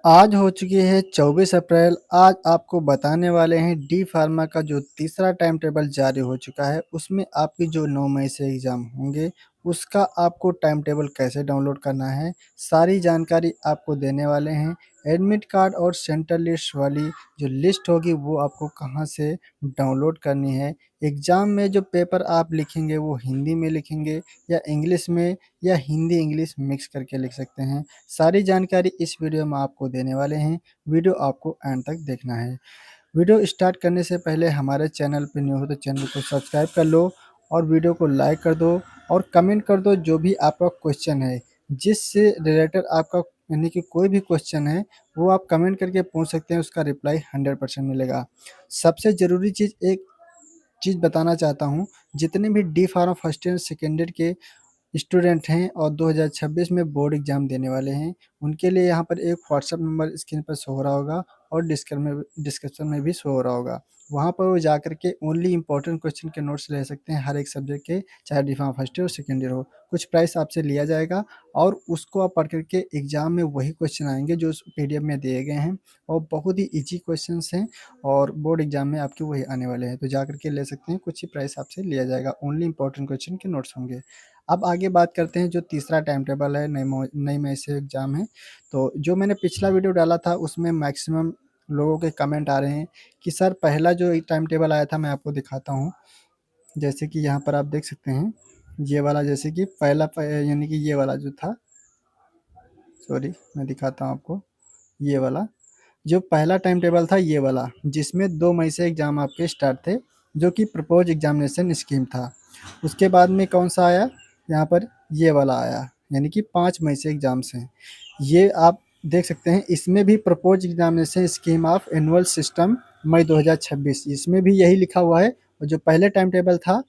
आज हो चुकी है 24 अप्रैल। आज आपको बताने वाले हैं डी फार्मा का जो तीसरा टाइम टेबल जारी हो चुका है, उसमें आपकी जो 9 मई से एग्ज़ाम होंगे, उसका आपको टाइम टेबल कैसे डाउनलोड करना है, सारी जानकारी आपको देने वाले हैं। एडमिट कार्ड और सेंटर लिस्ट वाली जो लिस्ट होगी, वो आपको कहाँ से डाउनलोड करनी है। एग्ज़ाम में जो पेपर आप लिखेंगे, वो हिंदी में लिखेंगे या इंग्लिश में, या हिंदी इंग्लिश मिक्स करके लिख सकते हैं। सारी जानकारी इस वीडियो में आपको देने वाले हैं। वीडियो आपको एंड तक देखना है। वीडियो स्टार्ट करने से पहले हमारे चैनल पे न्यू हो तो चैनल को सब्सक्राइब कर लो और वीडियो को लाइक कर दो और कमेंट कर दो जो भी आपका क्वेश्चन है, जिससे रिलेटेड आपका यानी कि कोई भी क्वेश्चन है, वो आप कमेंट करके पूछ सकते हैं। उसका रिप्लाई 100% मिलेगा। सबसे ज़रूरी चीज़ एक चीज़ बताना चाहता हूँ, जितने भी D pharma first year second year के स्टूडेंट हैं और 2026 में बोर्ड एग्ज़ाम देने वाले हैं, उनके लिए यहाँ पर एक व्हाट्सएप नंबर स्क्रीन पर शो हो रहा होगा और डिस्क्रिप्शन में भी शो हो रहा होगा। वहाँ पर वो जा कर के ओनली इम्पोर्टेंट क्वेश्चन के नोट्स ले सकते हैं हर एक सब्जेक्ट के, चाहे डी फार्मा फर्स्ट ईयर और सेकेंड ईयर हो। कुछ प्राइस आपसे लिया जाएगा और उसको आप पढ़ कर के एग्ज़ाम में वही क्वेश्चन आएँगे जो उस पीडीएफ में दिए गए हैं, और बहुत ही ईज़ी क्वेश्चंस हैं और बोर्ड एग्ज़ाम में आपके वही आने वाले हैं। तो जा कर के ले सकते हैं, कुछ ही प्राइस आपसे लिया जाएगा, ओनली इम्पोर्टेंट क्वेश्चन के नोट्स होंगे। अब आगे बात करते हैं, जो तीसरा टाइम टेबल है, नई मई से एग्ज़ाम है। तो जो मैंने पिछला वीडियो डाला था, उसमें मैक्सिमम लोगों के कमेंट आ रहे हैं कि सर पहला जो एक टाइम टेबल आया था, मैं आपको दिखाता हूँ। जैसे कि यहाँ पर आप देख सकते हैं, ये वाला जैसे कि पहला यानी कि ये वाला जो था, सॉरी मैं दिखाता हूँ आपको। ये वाला जो पहला टाइम टेबल था, ये वाला जिसमें 2 मई से एग्ज़ाम आपके स्टार्ट थे, जो कि प्रपोज एग्जामिनेशन स्कीम था। उसके बाद में कौन सा आया, यहाँ पर ये वाला आया, यानी कि 5 मई से एग्ज़ाम्स हैं। ये आप देख सकते हैं, इसमें भी propose examination scheme of annual system May 2026, इसमें भी यही लिखा हुआ है। और जो पहले टाइम टेबल था,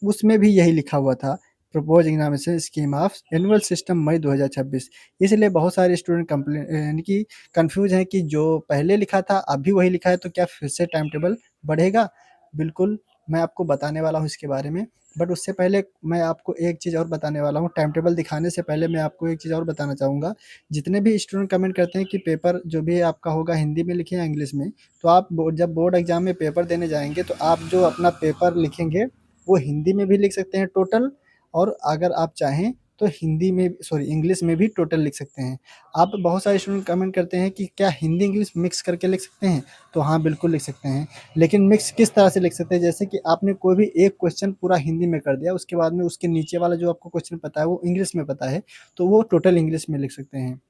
उसमें भी यही लिखा हुआ था, propose examination scheme of annual system May 2026। इसलिए बहुत सारे स्टूडेंट कंप्लेन यानी कि कंफ्यूज हैं कि जो पहले लिखा था अभी वही लिखा है, तो क्या फिर से टाइम टेबल बढ़ेगा? बिल्कुल, मैं आपको बताने वाला हूँ इसके बारे में। बट उससे पहले मैं आपको एक चीज़ और बताने वाला हूँ। टाइम टेबल दिखाने से पहले मैं आपको एक चीज़ और बताना चाहूँगा। जितने भी स्टूडेंट कमेंट करते हैं कि पेपर जो भी आपका होगा हिंदी में लिखें या इंग्लिश में, तो आप जब बोर्ड एग्जाम में पेपर देने जाएंगे, तो आप जो अपना पेपर लिखेंगे, वो हिंदी में भी लिख सकते हैं टोटल, और अगर आप चाहें तो हिंदी में सॉरी इंग्लिश में भी टोटल लिख सकते हैं। आप बहुत सारे स्टूडेंट कमेंट करते हैं कि क्या हिंदी इंग्लिश मिक्स करके लिख सकते हैं? तो हाँ, बिल्कुल लिख सकते हैं। लेकिन मिक्स किस तरह से लिख सकते हैं? जैसे कि आपने कोई भी एक क्वेश्चन पूरा हिंदी में कर दिया, उसके बाद में उसके नीचे वाला जो आपको क्वेश्चन पता है वो इंग्लिश में पता है, तो वो टोटल इंग्लिश में लिख सकते हैं।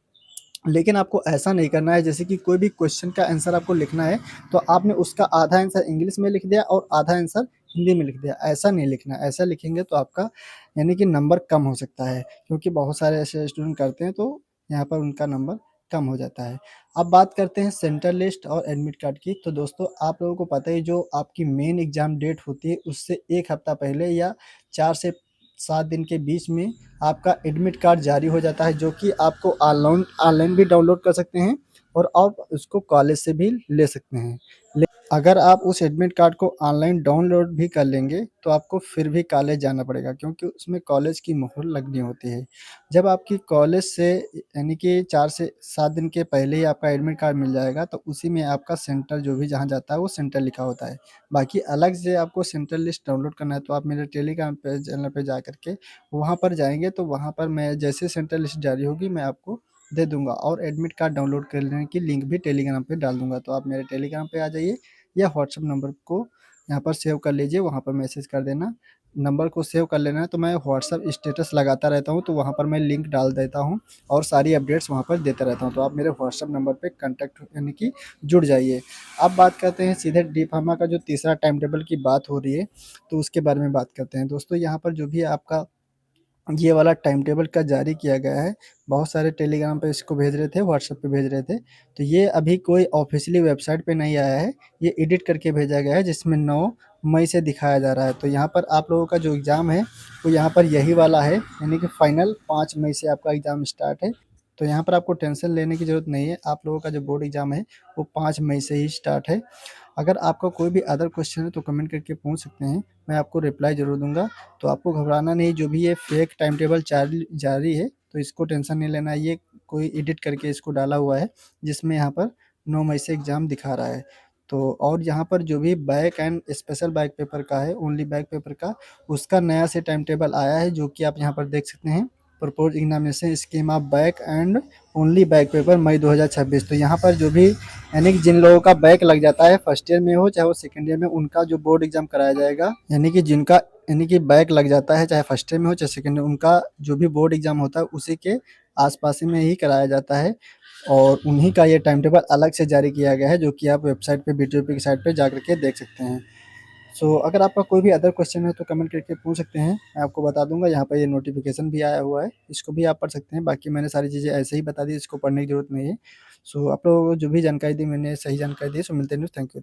लेकिन आपको ऐसा नहीं करना है। जैसे कि कोई भी क्वेश्चन का आंसर आपको लिखना है, तो आपने उसका आधा आंसर इंग्लिश में लिख दिया और आधा आंसर हिंदी में लिख दिया, ऐसा नहीं लिखना है। ऐसा लिखेंगे तो आपका यानी कि नंबर कम हो सकता है, क्योंकि बहुत सारे ऐसे स्टूडेंट करते हैं, तो यहाँ पर उनका नंबर कम हो जाता है। अब बात करते हैं सेंटर लिस्ट और एडमिट कार्ड की। तो दोस्तों, आप लोगों को पता है, जो आपकी मेन एग्ज़ाम डेट होती है, उससे 1 हफ्ता पहले या 4 से 7 दिन के बीच में आपका एडमिट कार्ड जारी हो जाता है, जो कि आपको ऑनलाइन भी डाउनलोड कर सकते हैं और आप उसको कॉलेज से भी ले सकते हैं। अगर आप उस एडमिट कार्ड को ऑनलाइन डाउनलोड भी कर लेंगे, तो आपको फिर भी कॉलेज जाना पड़ेगा, क्योंकि उसमें कॉलेज की मोहर लगनी होती है। जब आपकी कॉलेज से यानी कि 4 से 7 दिन के पहले ही आपका एडमिट कार्ड मिल जाएगा, तो उसी में आपका सेंटर जो भी जहाँ जाता है, वो सेंटर लिखा होता है। बाकी अलग से आपको सेंटर लिस्ट डाउनलोड करना है, तो आप मेरे टेलीग्राम पे चैनल पे जा कर के वहाँ पर जाएँगे, तो वहाँ पर मैं जैसे सेंटर लिस्ट जारी होगी, मैं आपको दे दूँगा, और एडमिट कार्ड डाउनलोड करने की लिंक भी टेलीग्राम पे डाल दूँगा। तो आप मेरे टेलीग्राम पे आ जाइए, या व्हाट्सएप नंबर को यहाँ पर सेव कर लीजिए, वहाँ पर मैसेज कर देना। नंबर को सेव कर लेना है, तो मैं व्हाट्सएप स्टेटस लगाता रहता हूँ, तो वहाँ पर मैं लिंक डाल देता हूँ और सारी अपडेट्स वहाँ पर देता रहता हूँ। तो आप मेरे व्हाट्सएप नंबर पे कॉन्टैक्ट यानी कि जुड़ जाइए। अब बात करते हैं सीधे डी फार्मा का जो तीसरा टाइम टेबल की बात हो रही है, तो उसके बारे में बात करते हैं। दोस्तों, यहाँ पर जो भी आपका ये वाला टाइम टेबल का जारी किया गया है, बहुत सारे टेलीग्राम पे इसको भेज रहे थे, व्हाट्सएप पे भेज रहे थे। तो ये अभी कोई ऑफ़िशियली वेबसाइट पे नहीं आया है, ये एडिट करके भेजा गया है, जिसमें 9 मई से दिखाया जा रहा है। तो यहाँ पर आप लोगों का जो एग्ज़ाम है, वो यहाँ पर यही वाला है, यानी कि फाइनल 5 मई से आपका एग्ज़ाम स्टार्ट है। तो यहाँ पर आपको टेंशन लेने की ज़रूरत नहीं है, आप लोगों का जो बोर्ड एग्ज़ाम है वो 5 मई से ही स्टार्ट है। अगर आपका कोई भी अदर क्वेश्चन है तो कमेंट करके पूछ सकते हैं, मैं आपको रिप्लाई ज़रूर दूँगा। तो आपको घबराना नहीं, जो भी ये फेक टाइम टेबल जारी है तो इसको टेंशन नहीं लेना है, ये कोई एडिट करके इसको डाला हुआ है, जिसमें यहाँ पर 9 मई से एग्ज़ाम दिखा रहा है। तो और यहाँ पर जो भी back and special back paper का है, ओनली बैक पेपर का, उसका नया से टाइम टेबल आया है, जो कि आप यहाँ पर देख सकते हैं। Propose examination scheme of back end only back paper May 2026। तो यहाँ पर जो भी यानी कि जिन लोगों का बैक लग जाता है फर्स्ट ईयर में हो चाहे वो सेकंड ईयर में, उनका जो बोर्ड एग्जाम कराया जाएगा, यानी कि जिनका यानी कि बैक लग जाता है चाहे फर्स्ट ईयर में हो चाहे सेकंड ईयर, उनका जो भी बोर्ड एग्जाम होता है उसी के आसपास में ही कराया जाता है। और उन्हीं का ये टाइम टेबल अलग से जारी किया गया है, जो कि आप वेबसाइट पे बीटीओपी की साइट पे जा करके देख सकते हैं। सो अगर आपका कोई भी अदर क्वेश्चन है तो कमेंट करके पूछ सकते हैं, मैं आपको बता दूंगा। यहाँ पर ये नोटिफिकेशन भी आया हुआ है, इसको भी आप पढ़ सकते हैं। बाकी मैंने सारी चीज़ें ऐसे ही बता दी, इसको पढ़ने की जरूरत नहीं है। सो आप लोगों को जो भी जानकारी दी मैंने सही जानकारी दी। सो मिलते हैं न्यूज़, थैंक यू।